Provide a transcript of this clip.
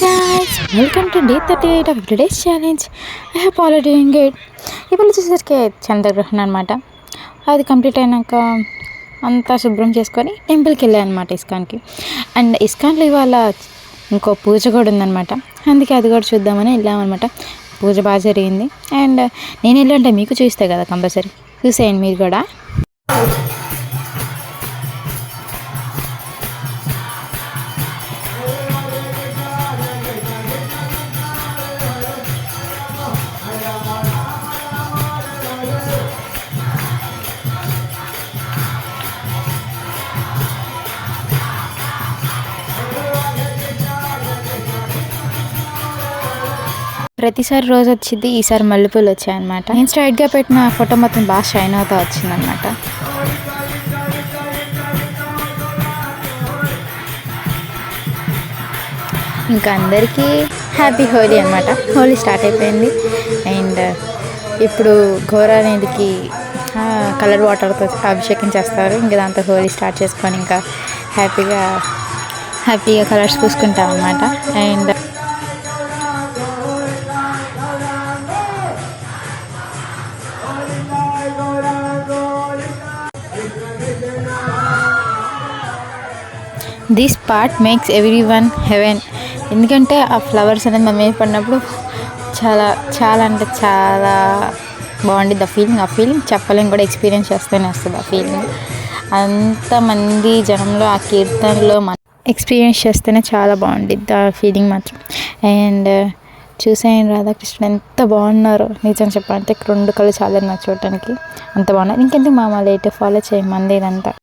guys, welcome to day 38 of today's challenge. I hope all are doing good. ఇప్పుడు వచ్చేసరికి చంద్రగ్రహణం అనమాట. అది కంప్లీట్ అయినాక అంతా శుభ్రం చేసుకొని టెంపుల్కి వెళ్ళాను అనమాట ఇస్కాన్కి. అండ్ ఇస్కాన్లో ఇవాళ ఇంకో పూజ కూడా ఉందన్నమాట. అందుకే అది కూడా చూద్దామని వెళ్ళామన్నమాట. పూజ బాగా జరిగింది. అండ్ నేను వెళ్ళంటే మీకు చూస్తాను కదా, కంపల్సరీ చూసేయండి మీరు కూడా. ప్రతిసారి రోజు వచ్చింది, ఈసారి మల్లెపూలు వచ్చాయన్నమాట. నేను స్ట్రైట్గా పెట్టిన ఫోటో మొత్తం బాగా షైన్ అవుతా వచ్చిందనమాట. ఇంకా అందరికీ హ్యాపీ హోలీ అనమాట. హోలీ స్టార్ట్ అయిపోయింది. అండ్ ఇప్పుడు ఘోరానేదికి కలర్ వాటర్తో అభిషేకం చేస్తారు. ఇంకా దాంతో హోలీ స్టార్ట్ చేసుకొని ఇంకా హ్యాపీగా కలర్స్ పూసుకుంటాం అనమాట. And this part makes everyone heaven. ఎందుకంటే ఆ ఫ్లవర్స్ అనేది మన మీద పడినప్పుడు చాలా చాలా అంటే చాలా బాగుంటుంది ఆ ఫీలింగ్ చెప్పలేం కూడా, ఎక్స్పీరియన్స్ చేస్తూనే వస్తుంది ఆ ఫీలింగ్. అంతమంది జనంలో ఆ కీర్తనలో మన ఎక్స్పీరియన్స్ చేస్తేనే చాలా బాగుంటుంది ఆ ఫీలింగ్ మాత్రం. అండ్ చూసాను రాధాకృష్ణ ఎంత బాగున్నారో, నిజం చెప్పాలంటే రెండు కళ్ళు చాలా నాకు చూడటానికి అంత బాగున్నారు. ఇంకెందుకు మామ లేట్ ఫాలో చేయమంది ఇదంతా.